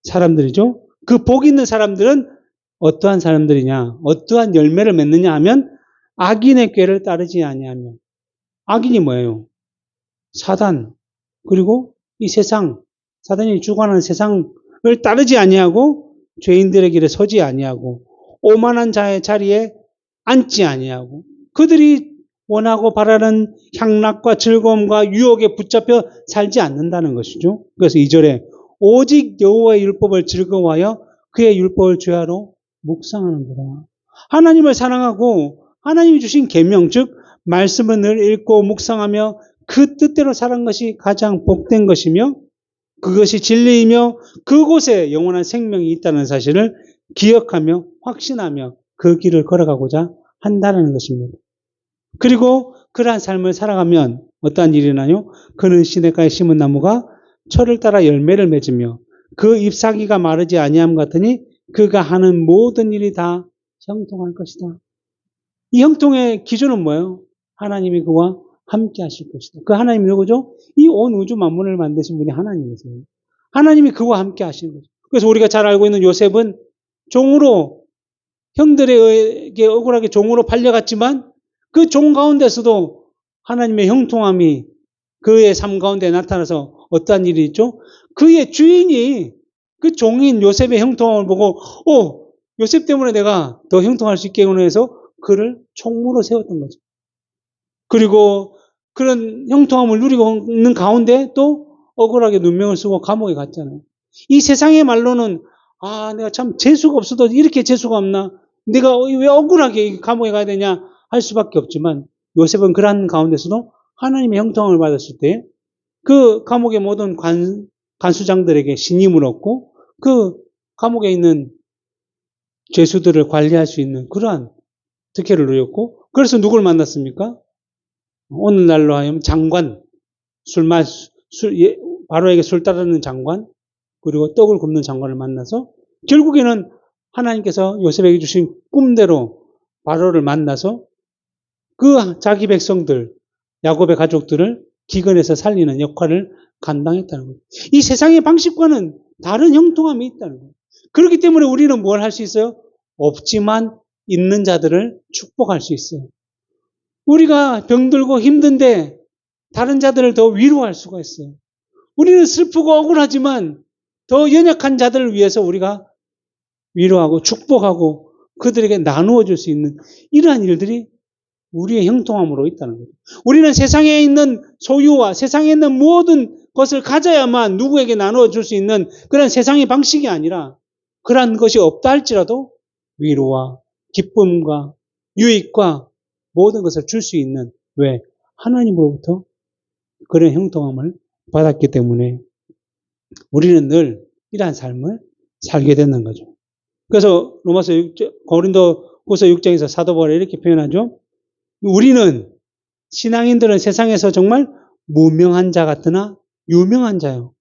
사람들이죠. 그 복 있는 사람들은 어떠한 사람들이냐, 어떠한 열매를 맺느냐 하면 악인의 꾀를 따르지 아니하며, 악인이 뭐예요? 사단, 그리고 이 세상, 사단이 주관하는 세상을 따르지 아니하고 죄인들의 길에 서지 아니하고 오만한 자의 자리에 앉지 아니하고 그들이 원하고 바라는 향락과 즐거움과 유혹에 붙잡혀 살지 않는다는 것이죠. 그래서 2절에 오직 여호와의 율법을 즐거워하여 그의 율법을 죄하러 묵상하는 거다. 하나님을 사랑하고 하나님이 주신 계명 즉 말씀을 늘 읽고 묵상하며 그 뜻대로 살아가는 것이 가장 복된 것이며 그것이 진리이며 그곳에 영원한 생명이 있다는 사실을 기억하며 확신하며 그 길을 걸어가고자 한다는 것입니다. 그리고 그러한 삶을 살아가면 어떠한 일이 나요? 그는 시냇가에 심은 나무가 철을 따라 열매를 맺으며 그 잎사귀가 마르지 아니함 같으니 그가 하는 모든 일이 다 형통할 것이다. 이 형통의 기준은 뭐예요? 하나님이 그와 함께 하실 것이다. 그 하나님이 누구죠? 이 온 우주 만물을 만드신 분이 하나님이세요. 하나님이 그와 함께 하시는 거죠. 그래서 우리가 잘 알고 있는 요셉은 종으로 형들에게 억울하게 종으로 팔려갔지만 그 종 가운데서도 하나님의 형통함이 그의 삶 가운데 나타나서 어떠한 일이 있죠? 그의 주인이 그 종인 요셉의 형통함을 보고 요셉 때문에 내가 더 형통할 수 있겠구나 해서 그를 총무로 세웠던 거죠. 그리고 그런 형통함을 누리고 있는 가운데 또 억울하게 눈명을 쓰고 감옥에 갔잖아요. 이 세상의 말로는 내가 참 재수가 없어도 이렇게 재수가 없나? 내가 왜 억울하게 감옥에 가야 되냐? 할 수밖에 없지만 요셉은 그러한 가운데서도 하나님의 형통함을 받았을 때 그 감옥의 모든 간수장들에게 신임을 얻고 그 감옥에 있는 죄수들을 관리할 수 있는 그러한 특혜를 누렸고 그래서 누굴 만났습니까? 오늘날로 하여금 장관, 바로에게 술 따르는 장관, 그리고 떡을 굽는 장관을 만나서 결국에는 하나님께서 요셉에게 주신 꿈대로 바로를 만나서 그 자기 백성들, 야곱의 가족들을 기근에서 살리는 역할을 감당했다는 거예요. 이 세상의 방식과는 다른 형통함이 있다는 거예요. 그렇기 때문에 우리는 뭘 할 수 있어요? 없지만 있는 자들을 축복할 수 있어요. 우리가 병들고 힘든데 다른 자들을 더 위로할 수가 있어요. 우리는 슬프고 억울하지만 더 연약한 자들을 위해서 우리가 위로하고 축복하고 그들에게 나누어 줄 수 있는 이러한 일들이 우리의 형통함으로 있다는 거죠. 우리는 세상에 있는 소유와 세상에 있는 모든 것을 가져야만 누구에게 나누어 줄 수 있는 그런 세상의 방식이 아니라 그러한 것이 없다 할지라도 위로와 기쁨과 유익과 모든 것을 줄 수 있는 왜? 하나님으로부터 그런 형통함을 받았기 때문에 우리는 늘 이러한 삶을 살게 되는 거죠. 그래서 로마서 고린도후서 6장에서 사도 바울이 이렇게 표현하죠. 우리는 신앙인들은 세상에서 정말 무명한 자 같으나 유명한 자요.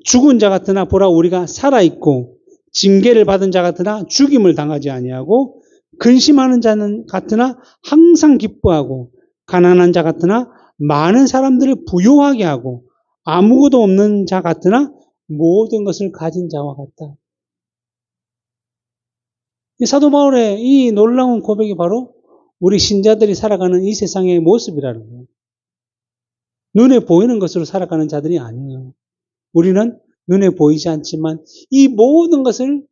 죽은 자 같으나 보라 우리가 살아있고 징계를 받은 자 같으나 죽임을 당하지 아니하고 근심하는 자는 같으나 항상 기뻐하고 가난한 자 같으나 많은 사람들을 부요하게 하고 아무것도 없는 자 같으나 모든 것을 가진 자와 같다. 이 사도 바울의 이 놀라운 고백이 바로 우리 신자들이 살아가는 이 세상의 모습이라는 거예요. 눈에 보이는 것으로 살아가는 자들이 아니에요. 우리는 눈에 보이지 않지만 이 모든 것을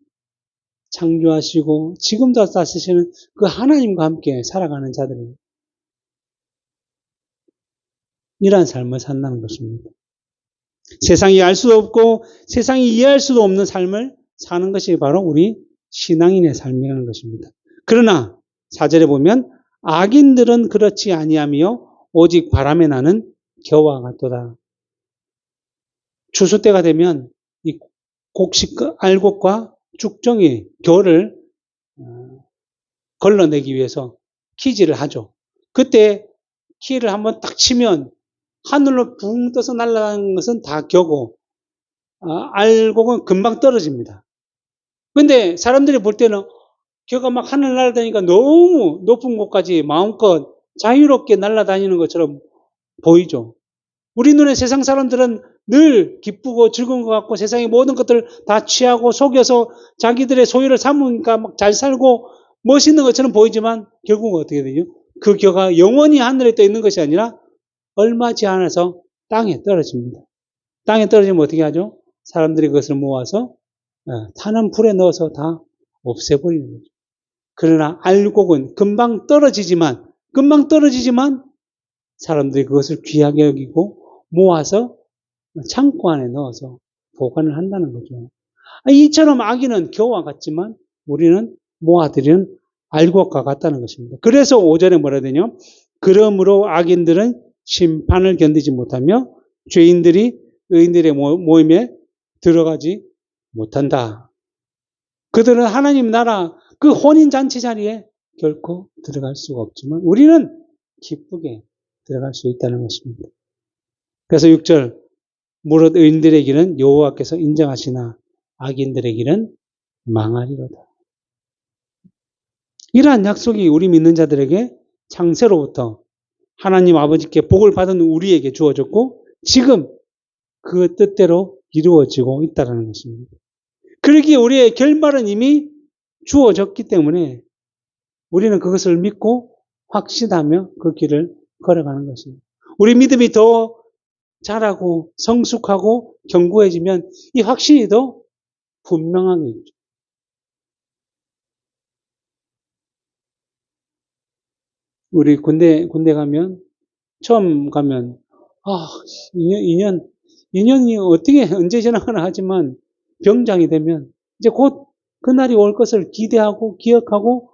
창조하시고 지금도 다스리시는 그 하나님과 함께 살아가는 자들이에요. 이러한 삶을 산다는 것입니다. 세상이 알 수도 없고 세상이 이해할 수도 없는 삶을 사는 것이 바로 우리 신앙인의 삶이라는 것입니다. 그러나 4절에 보면 악인들은 그렇지 아니하며 오직 바람에 나는 겨와 같도다. 추수 때가 되면 이 곡식 알곡과 쭉정이 겨를 걸러내기 위해서 키질을 하죠. 그때 키를 한번 딱 치면 하늘로 붕 떠서 날아가는 것은 다 겨고 알곡은 금방 떨어집니다. 근데 사람들이 볼 때는 겨가 막 하늘 날아다니니까 너무 높은 곳까지 마음껏 자유롭게 날아다니는 것처럼 보이죠. 우리 눈에 세상 사람들은 늘 기쁘고 즐거운 것 같고 세상의 모든 것들을 다 취하고 속여서 자기들의 소유를 삼으니까 막 잘 살고 멋있는 것처럼 보이지만 결국은 어떻게 되죠? 그 겨가 영원히 하늘에 떠 있는 것이 아니라 얼마 지않아서 땅에 떨어집니다. 땅에 떨어지면 어떻게 하죠? 사람들이 그것을 모아서 타는 불에 넣어서 다 없애버리는 거죠. 그러나 알곡은 금방 떨어지지만 사람들이 그것을 귀하게 여기고 모아서 창고 안에 넣어서 보관을 한다는 거죠. 이처럼 악인은 겨와 같지만 우리는 모아들이는 알곡과 같다는 것입니다. 그래서 5절에 뭐라 되냐? 그러므로 악인들은 심판을 견디지 못하며 죄인들이 의인들의 모임에 들어가지 못한다. 그들은 하나님 나라 그 혼인잔치 자리에 결코 들어갈 수가 없지만 우리는 기쁘게 들어갈 수 있다는 것입니다. 그래서 6절 무릇 의인들의 길은 여호와께서 인정하시나 악인들의 길은 망하리로다. 이러한 약속이 우리 믿는 자들에게 창세로부터 하나님 아버지께 복을 받은 우리에게 주어졌고 지금 그 뜻대로 이루어지고 있다는 것입니다. 그러기에 우리의 결말은 이미 주어졌기 때문에 우리는 그것을 믿고 확신하며 그 길을 걸어가는 것입니다. 우리 믿음이 더 자라고 성숙하고 견고해지면 이 확신이 더 분명하게 있죠. 우리 군대 가면 처음 가면 2년이 어떻게 언제 지나가나 하지만 병장이 되면 이제 곧 그날이 올 것을 기대하고 기억하고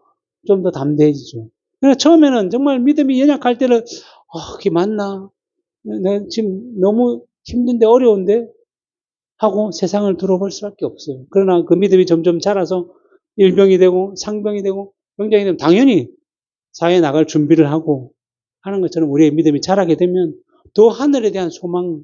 좀 더 담대해지죠. 그러나 처음에는 정말 믿음이 연약할 때는 그게 맞나? 내가 지금 너무 힘든데 어려운데? 하고 세상을 둘러볼 수밖에 없어요. 그러나 그 믿음이 점점 자라서 일병이 되고 상병이 되고 병장이 되면 당연히 사회에 나갈 준비를 하고 하는 것처럼 우리의 믿음이 자라게 되면 또 하늘에 대한 소망,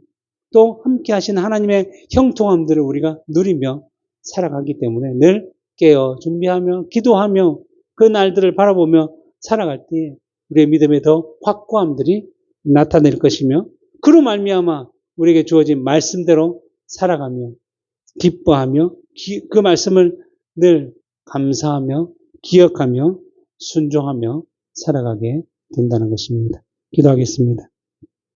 또 함께 하시는 하나님의 형통함들을 우리가 누리며 살아가기 때문에 늘 깨어 준비하며 기도하며 그 날들을 바라보며 살아갈 때 우리의 믿음에 더 확고함들이 나타낼 것이며 그로 말미암아 우리에게 주어진 말씀대로 살아가며 기뻐하며 그 말씀을 늘 감사하며 기억하며 순종하며 살아가게 된다는 것입니다. 기도하겠습니다.